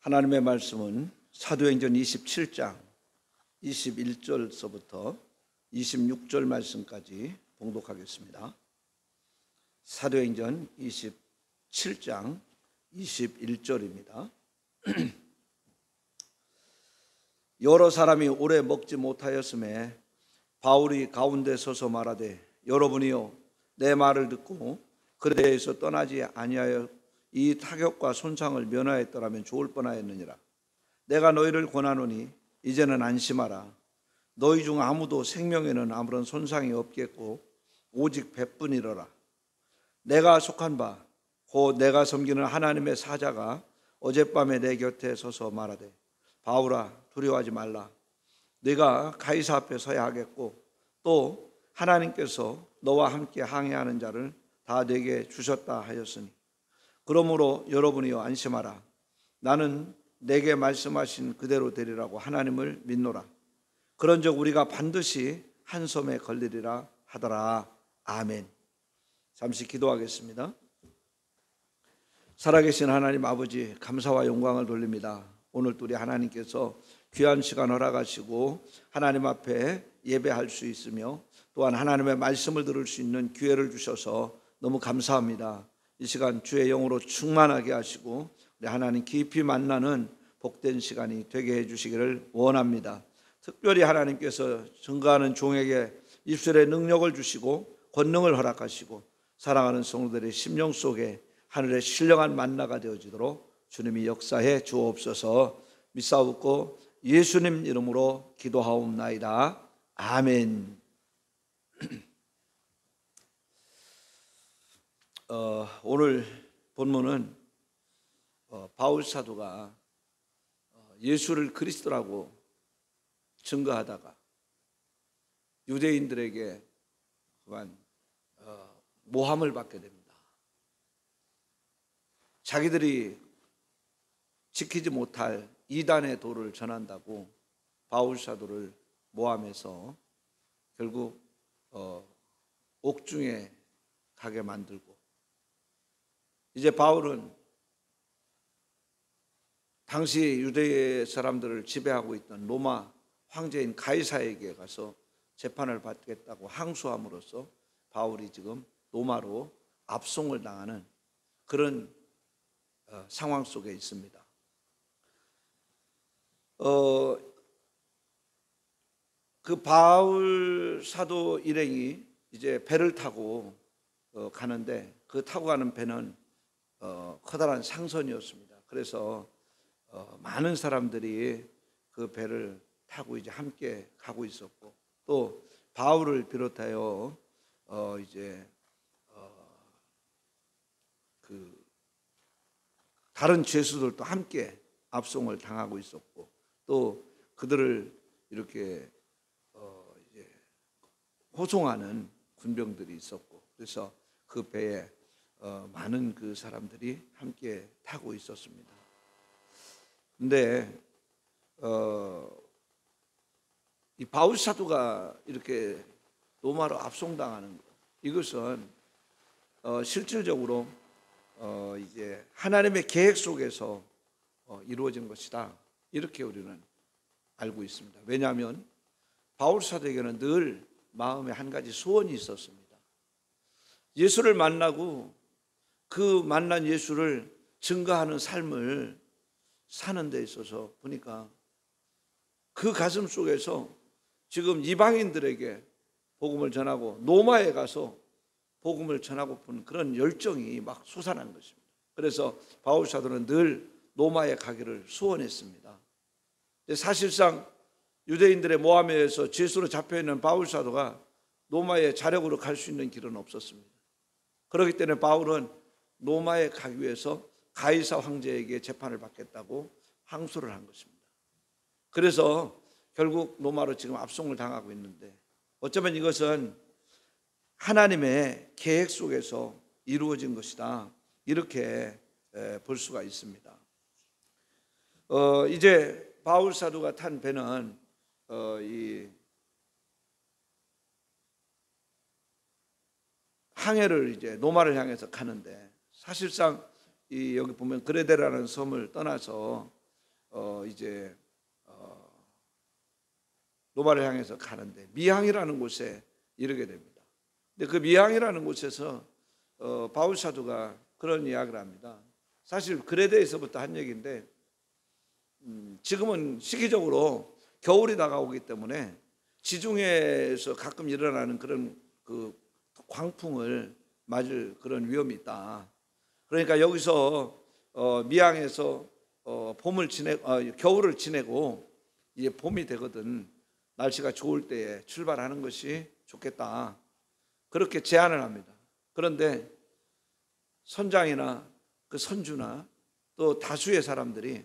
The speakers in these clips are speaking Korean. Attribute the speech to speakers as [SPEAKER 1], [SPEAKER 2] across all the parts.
[SPEAKER 1] 하나님의 말씀은 사도행전 27장 21절서부터 26절 말씀까지 봉독하겠습니다. 사도행전 27장 21절입니다. 여러 사람이 오래 먹지 못하였음에 바울이 가운데 서서 말하되, 여러분이요 내 말을 듣고 그레아에서 떠나지 아니하여 이 타격과 손상을 면하였더라면 좋을 뻔하였느니라. 내가 너희를 권하노니 이제는 안심하라. 너희 중 아무도 생명에는 아무런 손상이 없겠고 오직 배뿐이로라. 내가 속한 바 곧 내가 섬기는 하나님의 사자가 어젯밤에 내 곁에 서서 말하되, 바울아 두려워하지 말라. 네가 가이사 앞에 서야 하겠고 또 하나님께서 너와 함께 항해하는 자를 다 네게 주셨다 하였으니, 그러므로 여러분이여 안심하라. 나는 내게 말씀하신 그대로 되리라고 하나님을 믿노라. 그런즉 우리가 반드시 한 섬에 걸리리라 하더라. 아멘. 잠시 기도하겠습니다. 살아계신 하나님 아버지, 감사와 영광을 돌립니다. 오늘 우리 하나님께서 귀한 시간 허락하시고 하나님 앞에 예배할 수 있으며 또한 하나님의 말씀을 들을 수 있는 기회를 주셔서 너무 감사합니다. 이 시간 주의 영으로 충만하게 하시고 우리 하나님 깊이 만나는 복된 시간이 되게 해주시기를 원합니다. 특별히 하나님께서 증거하는 종에게 입술에 능력을 주시고 권능을 허락하시고 사랑하는 성도들의 심령 속에 하늘의 신령한 만나가 되어지도록 주님이 역사해 주옵소서. 믿사옵고 예수님 이름으로 기도하옵나이다. 아멘. 오늘 본문은 바울 사도가 예수를 그리스도라고 증거하다가 유대인들에게 그만 모함을 받게 됩니다. 자기들이 지키지 못할 이단의 도를 전한다고 바울 사도를 모함해서 결국 옥중에 가게 만들고, 이제 바울은 당시 유대 사람들을 지배하고 있던 로마 황제인 가이사에게 가서 재판을 받겠다고 항소함으로써 바울이 지금 로마로 압송을 당하는 그런 상황 속에 있습니다. 그 바울 사도 일행이 이제 배를 타고 가는데, 그 타고 가는 배는 커다란 상선이었습니다. 그래서 많은 사람들이 그 배를 타고 이제 함께 가고 있었고, 또 바울을 비롯하여 이제 그 다른 죄수들도 함께 압송을 당하고 있었고, 또 그들을 이렇게 이제 호송하는 군병들이 있었고, 그래서 그 배에 많은 그 사람들이 함께 타고 있었습니다. 근데 이 바울 사도가 이렇게 로마로 압송당하는 것, 이것은 실질적으로 이제 하나님의 계획 속에서 이루어진 것이다, 이렇게 우리는 알고 있습니다. 왜냐하면 바울 사도에게는 늘 마음에 한 가지 소원이 있었습니다. 예수를 만나고 그 만난 예수를 증거하는 삶을 사는 데 있어서 보니까 그 가슴 속에서 지금 이방인들에게 복음을 전하고 로마에 가서 복음을 전하고 싶은 그런 열정이 막 솟아난 것입니다. 그래서 바울 사도는 늘 로마에 가기를 소원했습니다. 사실상 유대인들의 모함에 의해서 죄수로 잡혀있는 바울 사도가 로마에 자력으로 갈 수 있는 길은 없었습니다. 그렇기 때문에 바울은 로마에 가기 위해서 가이사 황제에게 재판을 받겠다고 항소를 한 것입니다. 그래서 결국 로마로 지금 압송을 당하고 있는데, 어쩌면 이것은 하나님의 계획 속에서 이루어진 것이다, 이렇게 볼 수가 있습니다. 이제 바울 사도가 탄 배는 이 항해를 이제 로마를 향해서 가는데, 사실상 이 여기 보면 그레데라는 섬을 떠나서 이제 노바를 향해서 가는데 미항이라는 곳에 이르게 됩니다. 근데 그 미항이라는 곳에서 바울 사도가 그런 이야기를 합니다. 사실 그레데에서부터 한 얘기인데 지금은 시기적으로 겨울이 다가오기 때문에 지중해에서 가끔 일어나는 그런 그 광풍을 맞을 그런 위험이 있다. 그러니까 여기서 미항에서 겨울을 지내고 이제 봄이 되거든 날씨가 좋을 때에 출발하는 것이 좋겠다. 그렇게 제안을 합니다. 그런데 선장이나 그 선주나 또 다수의 사람들이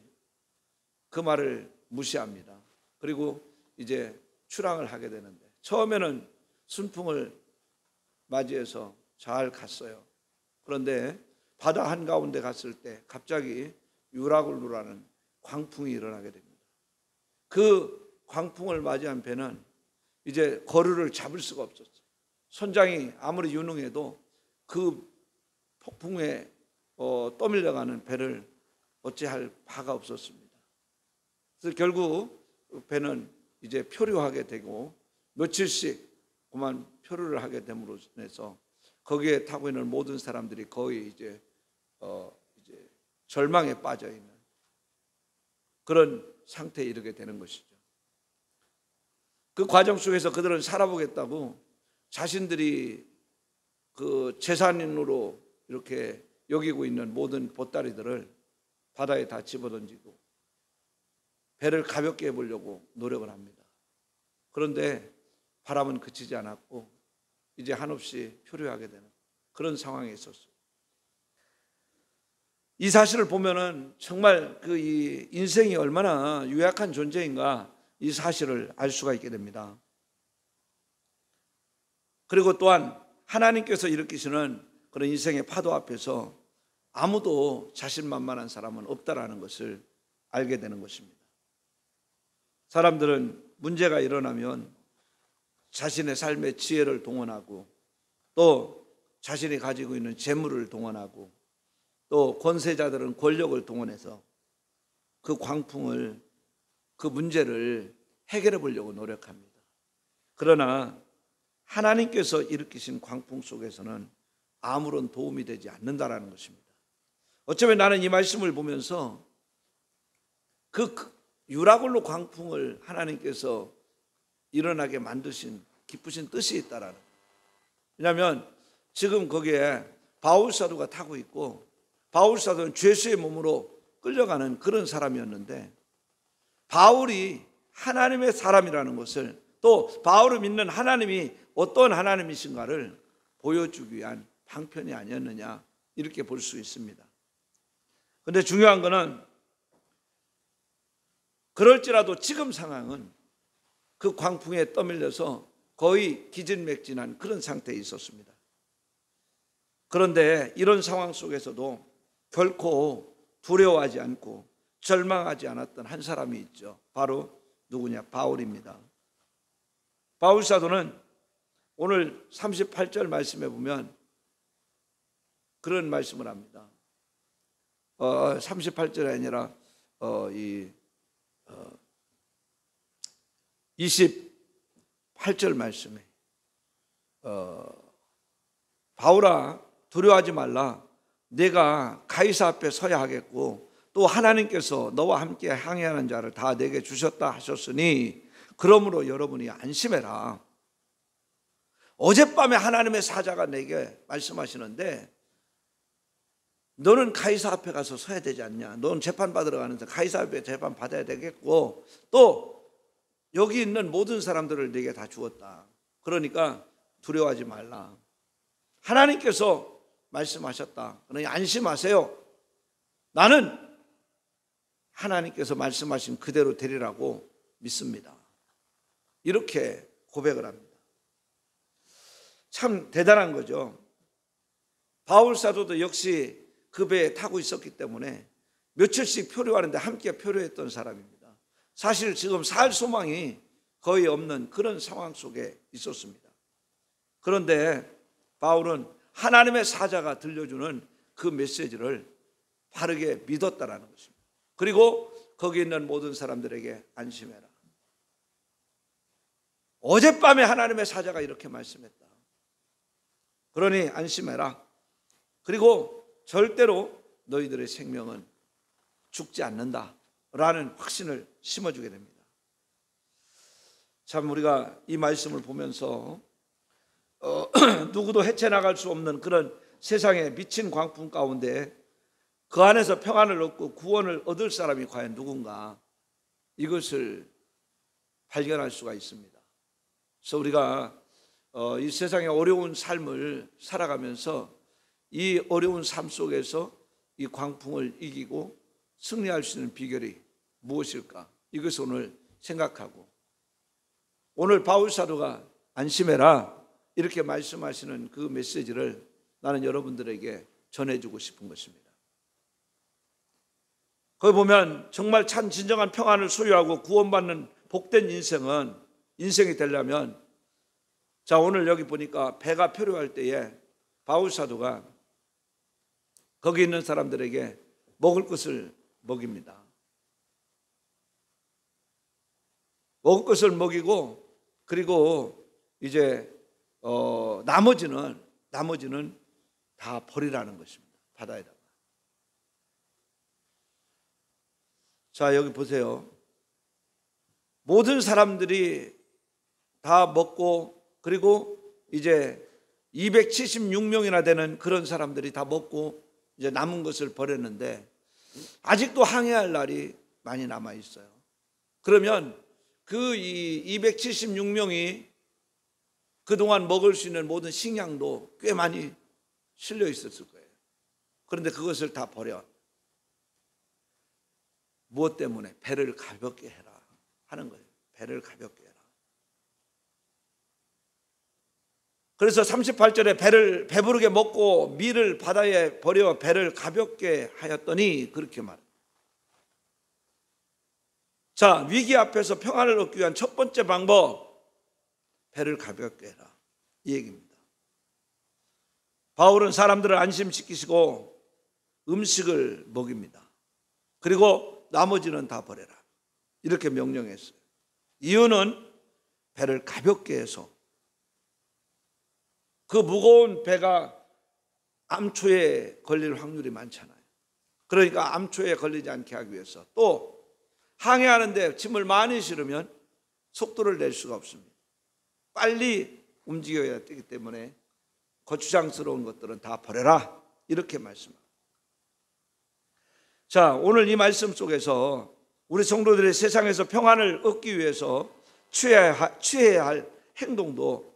[SPEAKER 1] 그 말을 무시합니다. 그리고 이제 출항을 하게 되는데 처음에는 순풍을 맞이해서 잘 갔어요. 그런데 바다 한가운데 갔을 때 갑자기 유라굴루라는 광풍이 일어나게 됩니다. 그 광풍을 맞이한 배는 이제 거류를 잡을 수가 없었어요. 선장이 아무리 유능해도 그 폭풍에 떠밀려가는 배를 어찌할 바가 없었습니다. 그래서 결국 배는 이제 표류하게 되고 며칠씩 그만 표류를 하게 됨으로 인해서 거기에 타고 있는 모든 사람들이 거의 이제 절망에 빠져 있는 그런 상태에 이르게 되는 것이죠. 그 과정 속에서 그들은 살아보겠다고 자신들이 그 재산으로 이렇게 여기고 있는 모든 보따리들을 바다에 다 집어던지고 배를 가볍게 해보려고 노력을 합니다. 그런데 바람은 그치지 않았고 이제 한없이 표류하게 되는 그런 상황에 있었어요. 이 사실을 보면은 정말 이 인생이 얼마나 유약한 존재인가 이 사실을 알 수가 있게 됩니다. 그리고 또한 하나님께서 일으키시는 그런 인생의 파도 앞에서 아무도 자신만만한 사람은 없다라는 것을 알게 되는 것입니다. 사람들은 문제가 일어나면 자신의 삶의 지혜를 동원하고 또 자신이 가지고 있는 재물을 동원하고 또 권세자들은 권력을 동원해서 그 광풍을 그 문제를 해결해 보려고 노력합니다. 그러나 하나님께서 일으키신 광풍 속에서는 아무런 도움이 되지 않는다라는 것입니다. 어쩌면 나는 이 말씀을 보면서 그 유라굴로 광풍을 하나님께서 일어나게 만드신 기쁘신 뜻이 있다라는 거예요. 왜냐하면 지금 거기에 바울 사도가 타고 있고 바울 사도는 죄수의 몸으로 끌려가는 그런 사람이었는데 바울이 하나님의 사람이라는 것을 또 바울을 믿는 하나님이 어떤 하나님이신가를 보여주기 위한 방편이 아니었느냐 이렇게 볼 수 있습니다. 그런데 중요한 것은 그럴지라도 지금 상황은 그 광풍에 떠밀려서 거의 기진맥진한 그런 상태에 있었습니다. 그런데 이런 상황 속에서도 결코 두려워하지 않고 절망하지 않았던 한 사람이 있죠. 바로 누구냐? 바울입니다. 바울 사도는 오늘 38절 말씀에 보면 그런 말씀을 합니다. 38절이 아니라 28절 말씀에 바울아 두려워하지 말라. 내가 가이사 앞에 서야 하겠고 또 하나님께서 너와 함께 항해하는 자를 다 내게 주셨다 하셨으니 그러므로 여러분이 안심해라. 어젯밤에 하나님의 사자가 내게 말씀하시는데 너는 가이사 앞에 가서 서야 되지 않냐. 너는 재판받으러 가는데 가이사 앞에 재판 받아야 되겠고 또 여기 있는 모든 사람들을 내게 다 주었다. 그러니까 두려워하지 말라. 하나님께서 말씀하셨다. 그러니 안심하세요. 나는 하나님께서 말씀하신 그대로 되리라고 믿습니다. 이렇게 고백을 합니다. 참 대단한 거죠. 바울 사도도 역시 그 배에 타고 있었기 때문에 며칠씩 표류하는데 함께 표류했던 사람입니다. 사실 지금 살 소망이 거의 없는 그런 상황 속에 있었습니다. 그런데 바울은 하나님의 사자가 들려주는 그 메시지를 바르게 믿었다라는 것입니다. 그리고 거기 있는 모든 사람들에게 안심해라. 어젯밤에 하나님의 사자가 이렇게 말씀했다. 그러니 안심해라. 그리고 절대로 너희들의 생명은 죽지 않는다 라는 확신을 심어주게 됩니다. 참 우리가 이 말씀을 보면서 누구도 헤쳐나갈 수 없는 그런 세상에 미친 광풍 가운데 그 안에서 평안을 얻고 구원을 얻을 사람이 과연 누군가, 이것을 발견할 수가 있습니다. 그래서 우리가 이 세상의 어려운 삶을 살아가면서 이 어려운 삶 속에서 이 광풍을 이기고 승리할 수 있는 비결이 무엇일까? 이것을 오늘 생각하고, 오늘 바울 사도가 안심해라 이렇게 말씀하시는 그 메시지를 나는 여러분들에게 전해주고 싶은 것입니다. 거기 보면 정말 참 진정한 평안을 소유하고 구원받는 복된 인생이 되려면, 자 오늘 여기 보니까 배가 필요할 때에 바울 사도가 거기 있는 사람들에게 먹을 것을 먹입니다. 먹을 것을 먹이고, 그리고 이제 나머지는 다 버리라는 것입니다. 바다에다가. 자 여기 보세요. 모든 사람들이 다 먹고, 그리고 이제 276명이나 되는 그런 사람들이 다 먹고 이제 남은 것을 버렸는데 아직도 항해할 날이 많이 남아 있어요. 그러면 그 276명이 그동안 먹을 수 있는 모든 식량도 꽤 많이 실려 있었을 거예요. 그런데 그것을 다 버려. 무엇 때문에? 배를 가볍게 해라 하는 거예요. 배를 가볍게 해라. 그래서 38절에 배를 배부르게 먹고 밀을 바다에 버려 배를 가볍게 하였더니 그렇게 말해요. 자, 위기 앞에서 평안을 얻기 위한 첫 번째 방법, 배를 가볍게 해라, 이 얘기입니다. 바울은 사람들을 안심시키시고 음식을 먹입니다. 그리고 나머지는 다 버려라 이렇게 명령했어요. 이유는 배를 가볍게 해서, 그 무거운 배가 암초에 걸릴 확률이 많잖아요. 그러니까 암초에 걸리지 않게 하기 위해서, 또 항해하는데 짐을 많이 실으면 속도를 낼 수가 없습니다. 빨리 움직여야 되기 때문에 거추장스러운 것들은 다 버려라 이렇게 말씀합니다. 자, 오늘 이 말씀 속에서 우리 성도들이 세상에서 평안을 얻기 위해서 취해야 할 행동도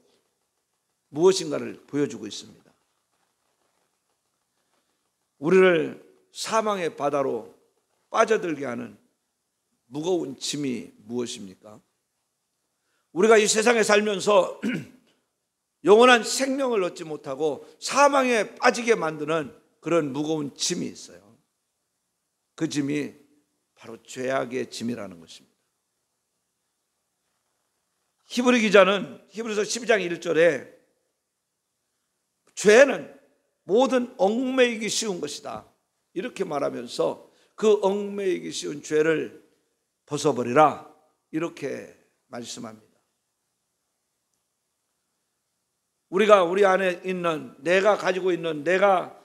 [SPEAKER 1] 무엇인가를 보여주고 있습니다. 우리를 사망의 바다로 빠져들게 하는 무거운 짐이 무엇입니까? 우리가 이 세상에 살면서 영원한 생명을 얻지 못하고 사망에 빠지게 만드는 그런 무거운 짐이 있어요. 그 짐이 바로 죄악의 짐이라는 것입니다. 히브리 기자는 히브리서 12장 1절에 죄는 모든 얽매이기 쉬운 것이다 이렇게 말하면서 그 얽매이기 쉬운 죄를 벗어버리라 이렇게 말씀합니다. 우리가 우리 안에 있는, 내가 가지고 있는, 내가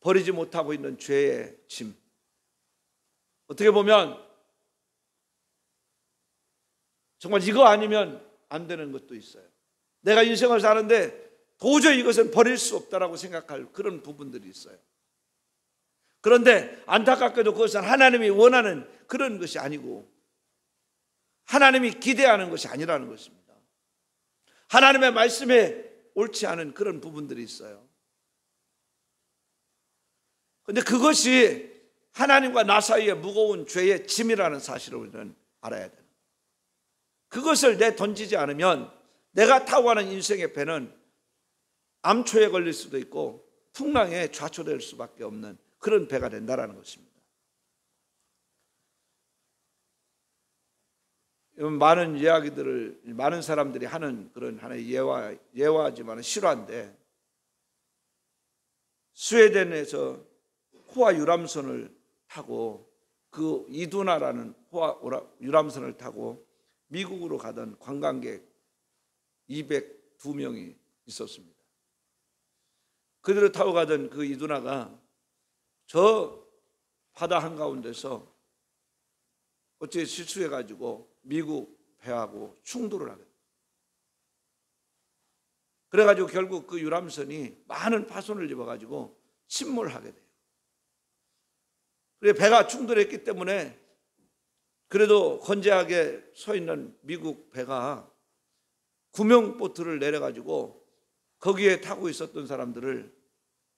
[SPEAKER 1] 버리지 못하고 있는 죄의 짐, 어떻게 보면 정말 이거 아니면 안 되는 것도 있어요. 내가 인생을 사는데 도저히 이것은 버릴 수 없다라고 생각할 그런 부분들이 있어요. 그런데 안타깝게도 그것은 하나님이 원하는 그런 것이 아니고 하나님이 기대하는 것이 아니라는 것입니다. 하나님의 말씀에 옳지 않은 그런 부분들이 있어요. 그런데 그것이 하나님과 나 사이의 무거운 죄의 짐이라는 사실을 우리는 알아야 돼요. 그것을 내던지지 않으면 내가 타고 가는 인생의 배는 암초에 걸릴 수도 있고 풍랑에 좌초될 수밖에 없는 그런 배가 된다는 것입니다. 많은 이야기들을 많은 사람들이 하는 그런 하나의 예화지만 실화인데, 스웨덴에서 호화 유람선을 타고 그 이두나라는 유람선을 타고 미국으로 가던 관광객 202명이 있었습니다. 그들을 타고 가던 그 이두나가 저 바다 한가운데서 어째 실수해가지고 미국 배하고 충돌을 하게 돼요. 그래가지고 결국 그 유람선이 많은 파손을 입어가지고 침몰하게 돼요. 그래 배가 충돌했기 때문에 그래도 건재하게 서 있는 미국 배가 구명보트를 내려가지고 거기에 타고 있었던 사람들을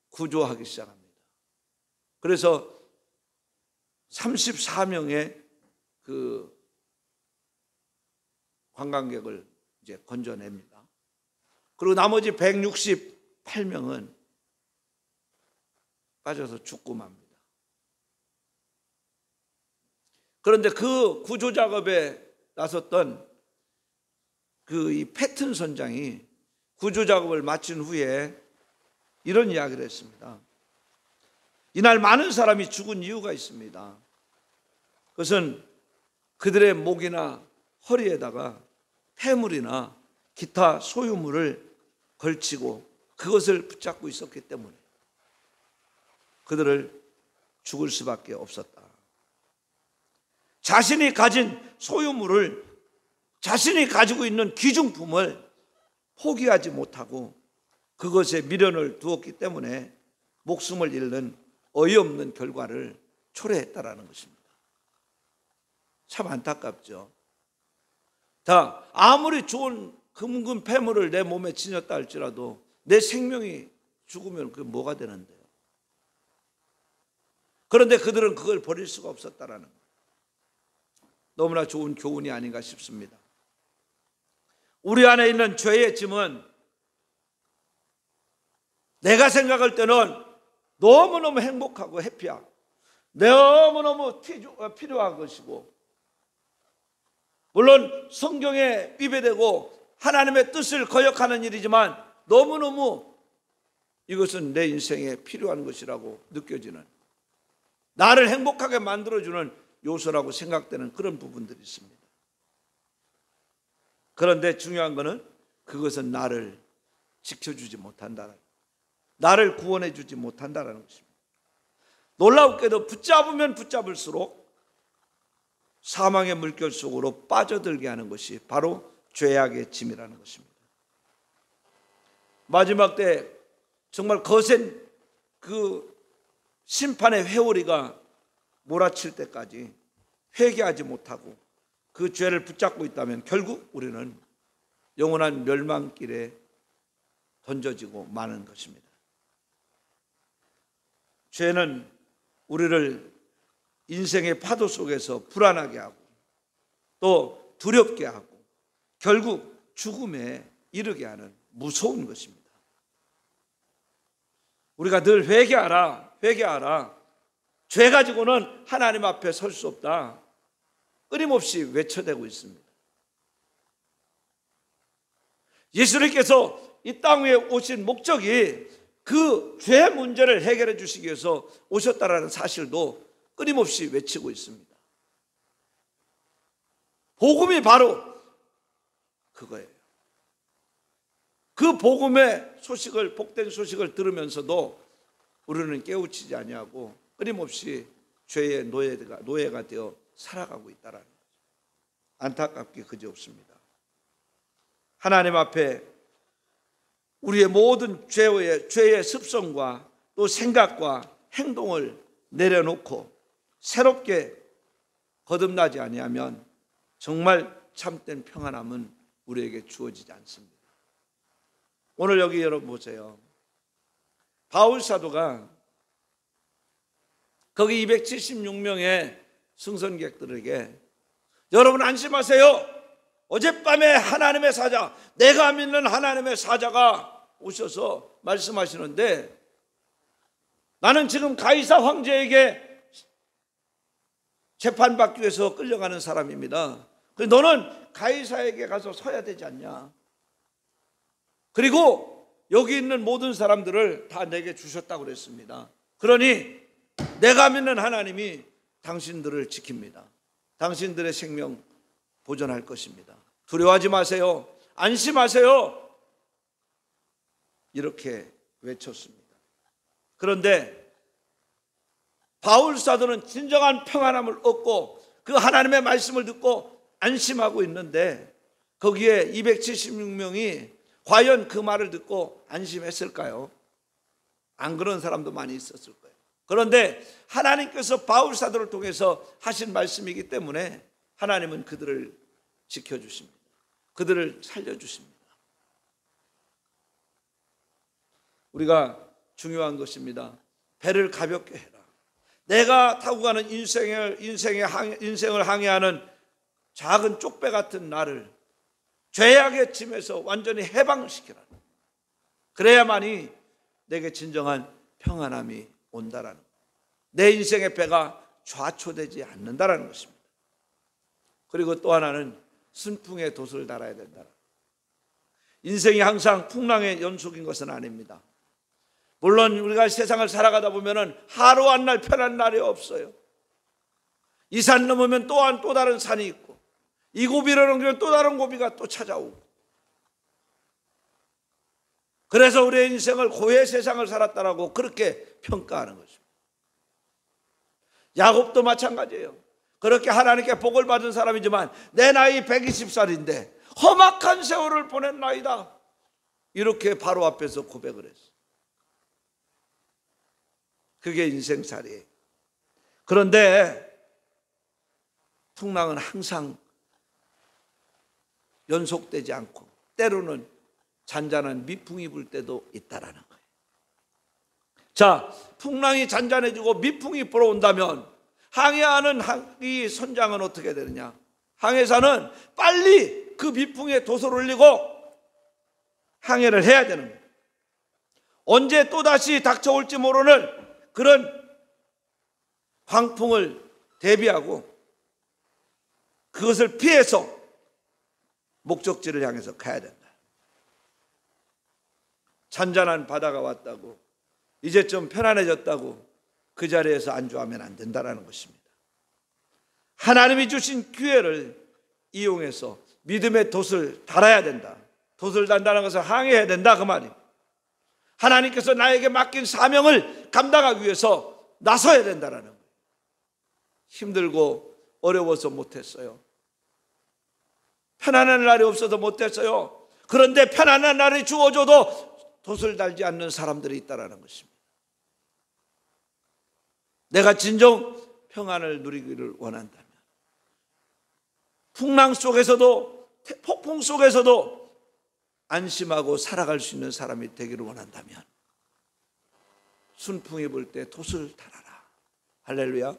[SPEAKER 1] 구조하기 시작합니다. 그래서 34명의 그 관광객을 이제 건져냅니다. 그리고 나머지 168명은 빠져서 죽고 맙니다. 그런데 그 구조 작업에 나섰던 그 이 패튼 선장이 구조 작업을 마친 후에 이런 이야기를 했습니다. 이날 많은 사람이 죽은 이유가 있습니다. 그것은 그들의 목이나 허리에다가 폐물이나 기타 소유물을 걸치고 그것을 붙잡고 있었기 때문에 그들을 죽을 수밖에 없었다. 자신이 가진 소유물을, 자신이 가지고 있는 귀중품을 포기하지 못하고 그것에 미련을 두었기 때문에 목숨을 잃는 어이없는 결과를 초래했다라는 것입니다. 참 안타깝죠. 자, 아무리 좋은 금은 폐물을 내 몸에 지녔다 할지라도 내 생명이 죽으면 그게 뭐가 되는데요? 그런데 그들은 그걸 버릴 수가 없었다라는 거예요. 너무나 좋은 교훈이 아닌가 싶습니다. 우리 안에 있는 죄의 짐은 내가 생각할 때는 너무너무 행복하고 해피하고 너무너무 필요한 것이고, 물론 성경에 비배되고 하나님의 뜻을 거역하는 일이지만 너무너무 이것은 내 인생에 필요한 것이라고 느껴지는, 나를 행복하게 만들어주는 요소라고 생각되는 그런 부분들이 있습니다. 그런데 중요한 것은 그것은 나를 지켜주지 못한다는, 나를 구원해 주지 못한다는 것입니다. 놀랍게도 붙잡으면 붙잡을수록 사망의 물결 속으로 빠져들게 하는 것이 바로 죄악의 짐이라는 것입니다. 마지막 때 정말 거센 그 심판의 회오리가 몰아칠 때까지 회개하지 못하고 그 죄를 붙잡고 있다면 결국 우리는 영원한 멸망길에 던져지고 마는 것입니다. 죄는 우리를 인생의 파도 속에서 불안하게 하고 또 두렵게 하고 결국 죽음에 이르게 하는 무서운 것입니다. 우리가 늘 회개하라, 회개하라, 죄 가지고는 하나님 앞에 설 수 없다, 끊임없이 외쳐대고 있습니다. 예수님께서 이 땅 위에 오신 목적이 그 죄 문제를 해결해 주시기 위해서 오셨다라는 사실도 끊임없이 외치고 있습니다. 복음이 바로 그거예요. 그 복음의 소식을, 복된 소식을 들으면서도 우리는 깨우치지 아니하고 끊임없이 죄의 노예가 되어 살아가고 있다는 거죠. 안타깝게 그지없습니다. 하나님 앞에 우리의 모든 죄의 습성과 또 생각과 행동을 내려놓고 새롭게 거듭나지 아니하면 정말 참된 평안함은 우리에게 주어지지 않습니다. 오늘 여기 여러분 보세요. 바울 사도가 거기 276명의 승선객들에게 여러분 안심하세요. 어젯밤에 하나님의 사자, 내가 믿는 하나님의 사자가 오셔서 말씀하시는데 나는 지금 가이사 황제에게 재판받기 위해서 끌려가는 사람입니다. 너는 가이사에게 가서 서야 되지 않냐. 그리고 여기 있는 모든 사람들을 다 내게 주셨다고 그랬습니다. 그러니 내가 믿는 하나님이 당신들을 지킵니다. 당신들의 생명 보존할 것입니다. 두려워하지 마세요. 안심하세요. 이렇게 외쳤습니다. 그런데 바울 사도는 진정한 평안함을 얻고 그 하나님의 말씀을 듣고 안심하고 있는데 거기에 276명이 과연 그 말을 듣고 안심했을까요? 안 그런 사람도 많이 있었을 거예요. 그런데 하나님께서 바울 사도를 통해서 하신 말씀이기 때문에 하나님은 그들을 지켜주십니다. 그들을 살려주십니다. 우리가 중요한 것입니다. 배를 가볍게 해라. 내가 타고 가는 인생을 항해하는 작은 쪽배 같은 나를 죄악의 짐에서 완전히 해방시키라. 그래야만이 내게 진정한 평안함이 온다라는 것. 내 인생의 배가 좌초되지 않는다라는 것입니다. 그리고 또 하나는 순풍의 돛을 달아야 된다. 인생이 항상 풍랑의 연속인 것은 아닙니다. 물론 우리가 세상을 살아가다 보면은 하루 한 날 편한 날이 없어요. 이 산 넘으면 또 다른 산이 있고 이 고비를 넘기면 또 다른 고비가 또 찾아오고, 그래서 우리의 인생을 고해 세상을 살았다라고 그렇게 평가하는 것입니다. 야곱도 마찬가지예요. 그렇게 하나님께 복을 받은 사람이지만 내 나이 120살인데 험악한 세월을 보낸 나이다, 이렇게 바로 앞에서 고백을 했어요. 그게 인생살이에요. 그런데 풍랑은 항상 연속되지 않고 때로는 잔잔한 미풍이 불 때도 있다라는 거예요. 자, 풍랑이 잔잔해지고 미풍이 불어온다면 항해하는 이 선장은 어떻게 되느냐? 항해사는 빨리 그 미풍에 돛을 올리고 항해를 해야 되는 거예요. 언제 또다시 닥쳐올지 모르는 그런 광풍을 대비하고 그것을 피해서 목적지를 향해서 가야 된다. 잔잔한 바다가 왔다고 이제 좀 편안해졌다고 그 자리에서 안주하면 안 된다는 것입니다. 하나님이 주신 기회를 이용해서 믿음의 돛을 달아야 된다. 돛을 단다는 것은 항해해야 된다, 그 말이에요. 하나님께서 나에게 맡긴 사명을 감당하기 위해서 나서야 된다는 거예요. 힘들고 어려워서 못했어요. 편안한 날이 없어서 못했어요. 그런데 편안한 날이 주어져도 돛을 달지 않는 사람들이 있다는 것입니다. 내가 진정 평안을 누리기를 원한다면, 풍랑 속에서도 폭풍 속에서도 안심하고 살아갈 수 있는 사람이 되기를 원한다면 순풍이 불 때 돛을 달아라. 할렐루야.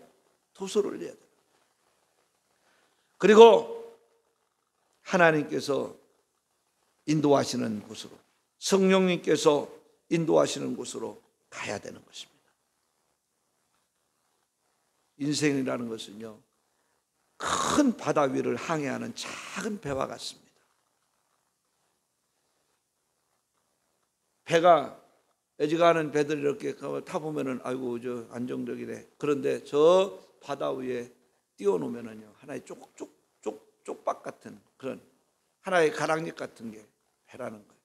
[SPEAKER 1] 돛을 올려야 돼. 그리고 하나님께서 인도하시는 곳으로, 성령님께서 인도하시는 곳으로 가야 되는 것입니다. 인생이라는 것은요, 큰 바다 위를 항해하는 작은 배와 같습니다. 배가 애지가는 배들 이렇게 타보면은 아이고 저 안정적이네. 그런데 저 바다 위에 띄워놓으면은요, 하나의 쪽박 같은 그런 하나의 가랑잎 같은 게 배라는 거예요.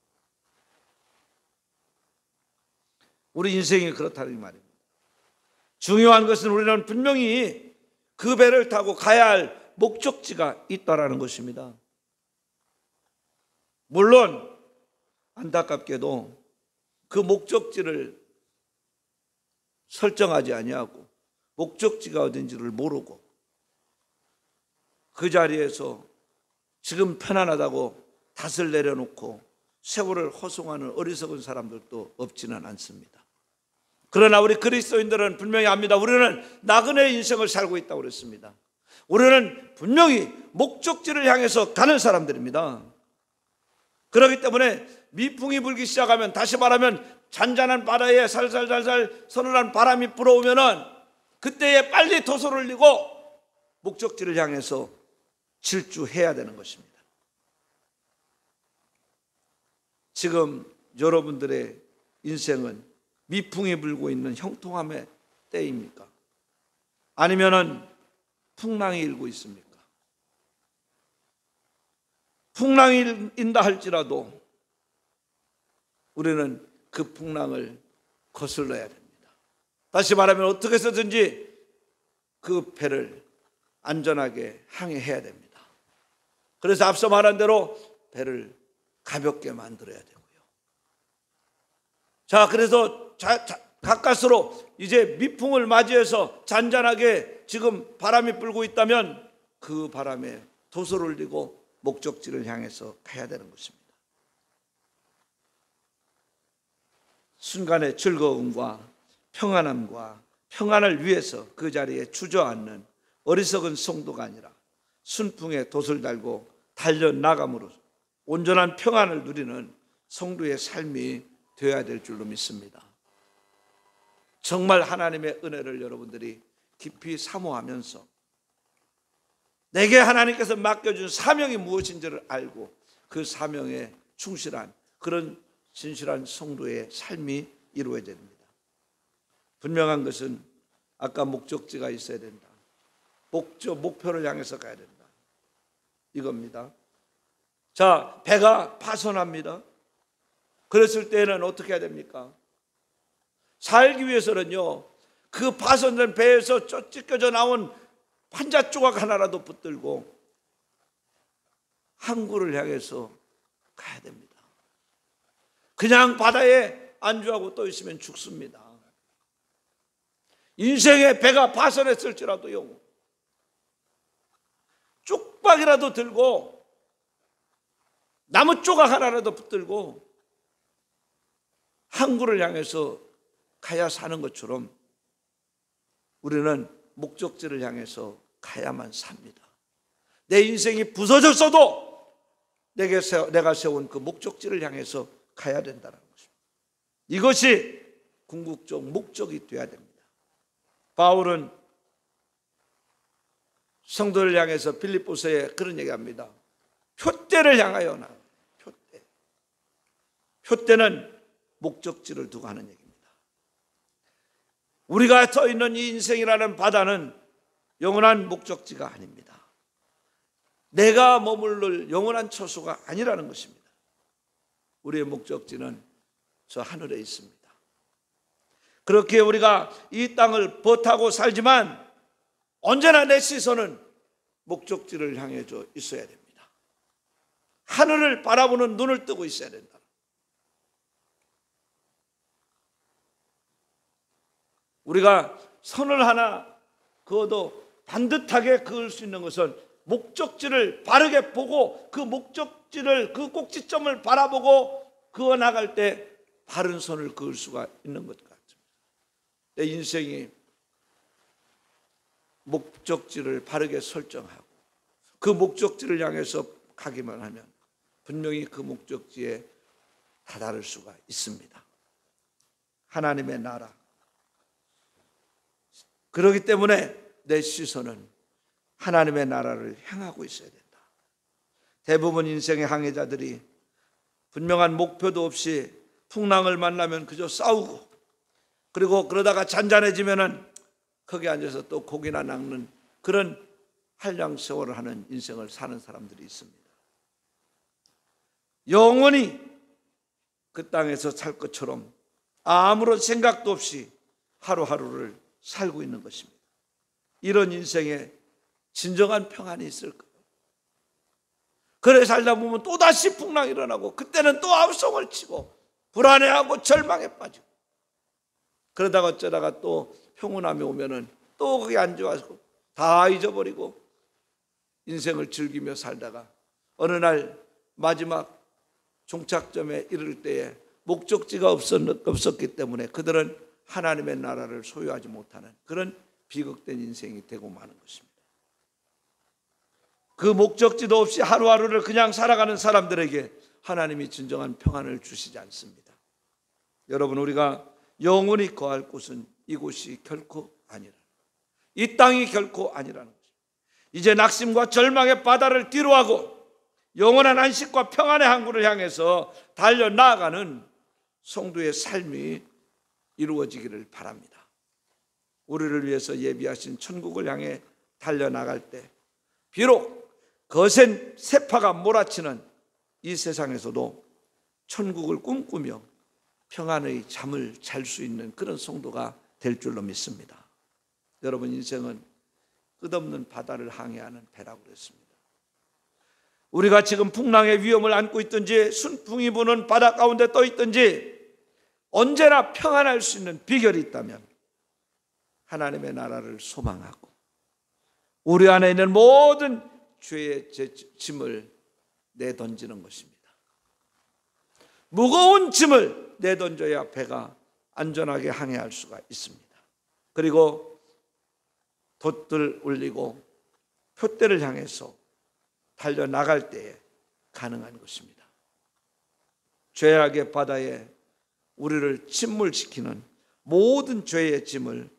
[SPEAKER 1] 우리 인생이 그렇다는 말입니다. 중요한 것은 우리는 분명히 그 배를 타고 가야 할 목적지가 있다라는 것입니다. 물론 안타깝게도 그 목적지를 설정하지 아니하고 목적지가 어딘지를 모르고 그 자리에서 지금 편안하다고 닷을 내려놓고 세월을 허송하는 어리석은 사람들도 없지는 않습니다. 그러나 우리 그리스도인들은 분명히 압니다. 우리는 나그네 인생을 살고 있다고 그랬습니다. 우리는 분명히 목적지를 향해서 가는 사람들입니다. 그렇기 때문에 미풍이 불기 시작하면, 다시 말하면 잔잔한 바다에 살살살살 서늘한 바람이 불어오면은 그때에 빨리 돛을 올리고 목적지를 향해서 질주해야 되는 것입니다. 지금 여러분들의 인생은 미풍이 불고 있는 형통함의 때입니까? 아니면은 풍랑이 일고 있습니까? 풍랑이 인다 할지라도 우리는 그 풍랑을 거슬러야 됩니다. 다시 말하면 어떻게 해서든지 그 배를 안전하게 항해해야 됩니다. 그래서 앞서 말한 대로 배를 가볍게 만들어야 되고요. 자, 그래서 가까스로 이제 미풍을 맞이해서 잔잔하게 지금 바람이 불고 있다면 그 바람에 돛을 올리고 목적지를 향해서 가야 되는 것입니다. 순간의 즐거움과 평안함과 평안을 위해서 그 자리에 주저앉는 어리석은 성도가 아니라 순풍에 돛을 달고 달려나감으로 온전한 평안을 누리는 성도의 삶이 되어야 될 줄로 믿습니다. 정말 하나님의 은혜를 여러분들이 깊이 사모하면서 내게 하나님께서 맡겨준 사명이 무엇인지를 알고 그 사명에 충실한 그런 진실한 성도의 삶이 이루어져야 됩니다. 분명한 것은 아까 목적지가 있어야 된다. 목표를 향해서 가야 된다. 이겁니다. 자, 배가 파손합니다. 그랬을 때는 어떻게 해야 됩니까? 살기 위해서는요, 그 파손된 배에서 찢겨져 나온 판자 조각 하나라도 붙들고 항구를 향해서 가야 됩니다. 그냥 바다에 안주하고 떠 있으면 죽습니다. 인생의 배가 파손했을지라도요, 쪽박이라도 들고 나무 조각 하나라도 붙들고 항구를 향해서 가야 사는 것처럼 우리는 목적지를 향해서 가야만 삽니다. 내 인생이 부서졌어도 내가 세운 그 목적지를 향해서 가야 된다는 것입니다. 이것이 궁극적 목적이 되어야 됩니다. 바울은 성도를 향해서 빌립보서에 그런 얘기합니다. 표대를 향하여 나. 표대는 목적지를 두고 하는 얘기입니다. 우리가 서 있는 이 인생이라는 바다는 영원한 목적지가 아닙니다. 내가 머무를 영원한 처소가 아니라는 것입니다. 우리의 목적지는 저 하늘에 있습니다. 그렇게 우리가 이 땅을 버타고 살지만 언제나 내 시선은 목적지를 향해져 있어야 됩니다. 하늘을 바라보는 눈을 뜨고 있어야 된다. 우리가 선을 하나 그어도 반듯하게 그을 수 있는 것은 목적지를 바르게 보고 그 목적지를, 그 꼭지점을 바라보고 그어 나갈 때 바른 선을 그을 수가 있는 것 같습니다. 내 인생이 목적지를 바르게 설정하고 그 목적지를 향해서 가기만 하면 분명히 그 목적지에 다다를 수가 있습니다. 하나님의 나라. 그렇기 때문에 내 시선은 하나님의 나라를 향하고 있어야 된다. 대부분 인생의 항해자들이 분명한 목표도 없이 풍랑을 만나면 그저 싸우고 그리고 그러다가 잔잔해지면은 거기 앉아서 또 고기나 낚는 그런 한량세월을 하는 인생을 사는 사람들이 있습니다. 영원히 그 땅에서 살 것처럼 아무런 생각도 없이 하루하루를 살고 있는 것입니다. 이런 인생에 진정한 평안이 있을까요? 그래 살다 보면 또다시 풍랑이 일어나고 그때는 또 앞송을 치고 불안해하고 절망에 빠지고 그러다가 어쩌다가 또 평온함이 오면은 또 거기 앉아와서 다 잊어버리고 인생을 즐기며 살다가 어느 날 마지막 종착점에 이를 때에 목적지가 없었기 때문에 그들은 하나님의 나라를 소유하지 못하는 그런 비극된 인생이 되고 마는 것입니다. 그 목적지도 없이 하루하루를 그냥 살아가는 사람들에게 하나님이 진정한 평안을 주시지 않습니다. 여러분, 우리가 영원히 거할 곳은 이곳이 결코 아니라, 이 땅이 결코 아니라는 것입니다. 이제 낙심과 절망의 바다를 뒤로하고 영원한 안식과 평안의 항구를 향해서 달려나가는 성도의 삶이 이루어지기를 바랍니다. 우리를 위해서 예비하신 천국을 향해 달려나갈 때 비록 거센 세파가 몰아치는 이 세상에서도 천국을 꿈꾸며 평안의 잠을 잘 수 있는 그런 성도가 될 줄로 믿습니다. 여러분, 인생은 끝없는 바다를 항해하는 배라고 그랬습니다. 우리가 지금 풍랑의 위험을 안고 있든지 순풍이 부는 바다 가운데 떠 있든지 언제나 평안할 수 있는 비결이 있다면 하나님의 나라를 소망하고 우리 안에 있는 모든 죄의 짐을 내던지는 것입니다. 무거운 짐을 내던져야 배가 안전하게 항해할 수가 있습니다. 그리고 돛을 올리고 표대를 향해서 달려나갈 때에 가능한 것입니다. 죄악의 바다에 우리를 침몰시키는 모든 죄의 짐을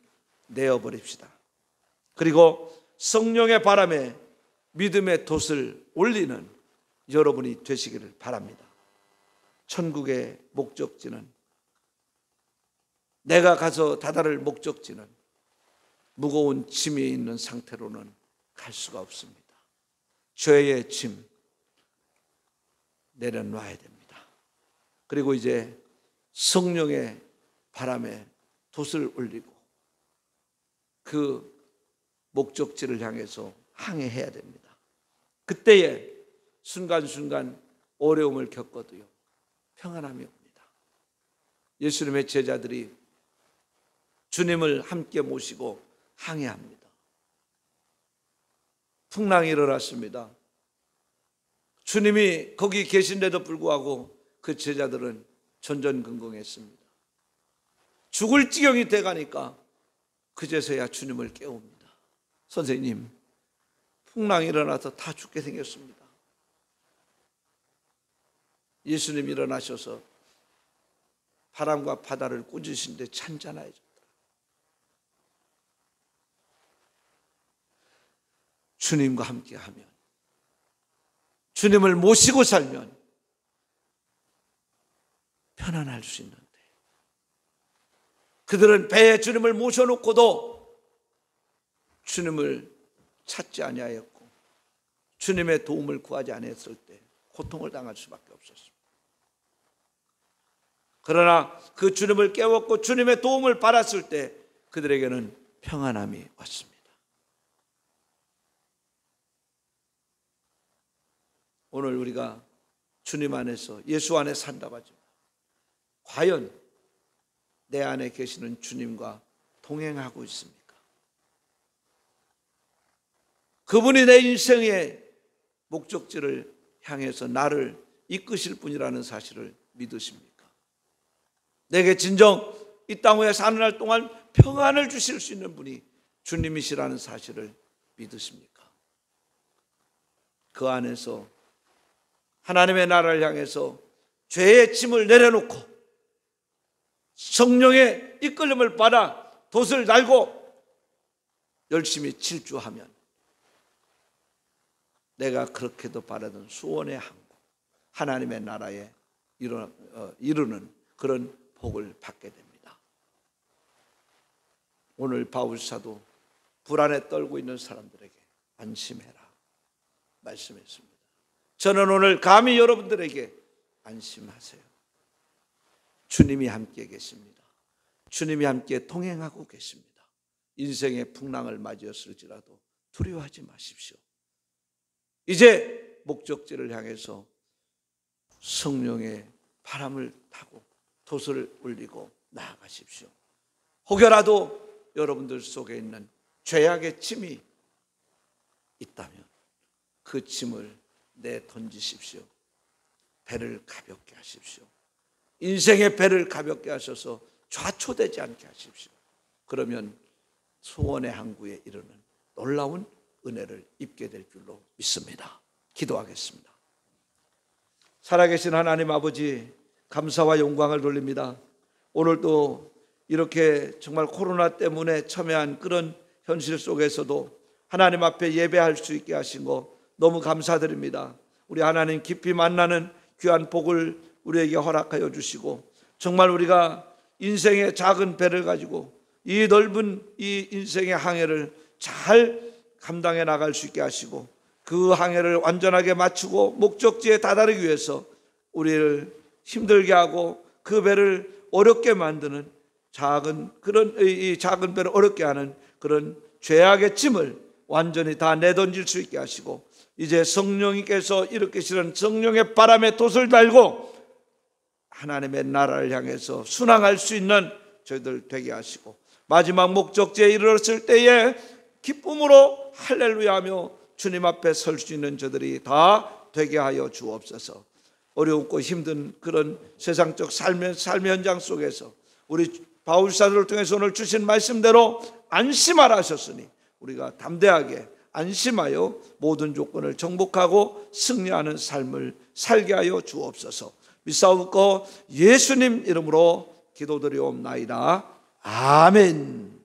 [SPEAKER 1] 내어버립시다. 그리고 성령의 바람에 믿음의 돛을 올리는 여러분이 되시기를 바랍니다. 천국의 목적지는, 내가 가서 다다를 목적지는 무거운 짐이 있는 상태로는 갈 수가 없습니다. 죄의 짐 내려놔야 됩니다. 그리고 이제 성령의 바람에 돛을 올리고 그 목적지를 향해서 항해해야 됩니다. 그때에 순간순간 어려움을 겪어도요, 평안함이 옵니다. 예수님의 제자들이 주님을 함께 모시고 항해합니다. 풍랑이 일어났습니다. 주님이 거기 계신데도 불구하고 그 제자들은 전전긍긍했습니다. 죽을 지경이 돼가니까 그제서야 주님을 깨웁니다. 선생님, 풍랑이 일어나서 다 죽게 생겼습니다. 예수님이 일어나셔서 바람과 바다를 꾸짖으신데 찬찬해졌다. 주님과 함께하면, 주님을 모시고 살면 편안할 수 있는데, 그들은 배에 주님을 모셔놓고도 주님을 찾지 아니하였고 주님의 도움을 구하지 않았을 때 고통을 당할 수밖에 없었습니다. 그러나 그 주님을 깨웠고 주님의 도움을 받았을 때 그들에게는 평안함이 왔습니다. 오늘 우리가 주님 안에서, 예수 안에 산다고 하죠. 과연 내 안에 계시는 주님과 동행하고 있습니까? 그분이 내 인생의 목적지를 향해서 나를 이끄실 분이라는 사실을 믿으십니까? 내게 진정 이 땅 위에 사는 날 동안 평안을 주실 수 있는 분이 주님이시라는 사실을 믿으십니까? 그 안에서 하나님의 나라를 향해서 죄의 짐을 내려놓고 성령의 이끌림을 받아 돛을 달고 열심히 질주하면 내가 그렇게도 바라던 수원의 항구, 하나님의 나라에 이루는 그런 복을 받게 됩니다. 오늘 바울 사도 불안에 떨고 있는 사람들에게 안심해라 말씀했습니다. 저는 오늘 감히 여러분들에게 안심하세요. 주님이 함께 계십니다. 주님이 함께 동행하고 계십니다. 인생의 풍랑을 맞이했을지라도 두려워하지 마십시오. 이제 목적지를 향해서 성령의 바람을 타고 돛을 올리고 나아가십시오. 혹여라도 여러분들 속에 있는 죄악의 짐이 있다면 그 짐을 내던지십시오. 배를 가볍게 하십시오. 인생의 배를 가볍게 하셔서 좌초되지 않게 하십시오. 그러면 소원의 항구에 이르는 놀라운 은혜를 입게 될 줄로 믿습니다. 기도하겠습니다. 살아계신 하나님 아버지, 감사와 영광을 돌립니다. 오늘도 이렇게 정말 코로나 때문에 첨예한 그런 현실 속에서도 하나님 앞에 예배할 수 있게 하신 거 너무 감사드립니다. 우리 하나님 깊이 만나는 귀한 복을 우리에게 허락하여 주시고, 정말 우리가 인생의 작은 배를 가지고 이 넓은 이 인생의 항해를 잘 감당해 나갈 수 있게 하시고, 그 항해를 완전하게 마치고 목적지에 다다르기 위해서 우리를 힘들게 하고 그 배를 어렵게 만드는 이 작은 배를 어렵게 하는 그런 죄악의 짐을 완전히 다 내던질 수 있게 하시고, 이제 성령님께서 일으키시는 성령의 바람에 돛을 달고 하나님의 나라를 향해서 순항할 수 있는 저희들 되게 하시고, 마지막 목적지에 이르렀을 때에 기쁨으로 할렐루야 하며 주님 앞에 설 수 있는 저들이 다 되게 하여 주옵소서. 어렵고 힘든 그런 세상적 삶의 현장 속에서 우리 바울 사도를 통해서 오늘 주신 말씀대로 안심하라 하셨으니 우리가 담대하게 안심하여 모든 조건을 정복하고 승리하는 삶을 살게 하여 주옵소서. 믿사옵고 예수님 이름으로 기도드리옵나이다. 아멘.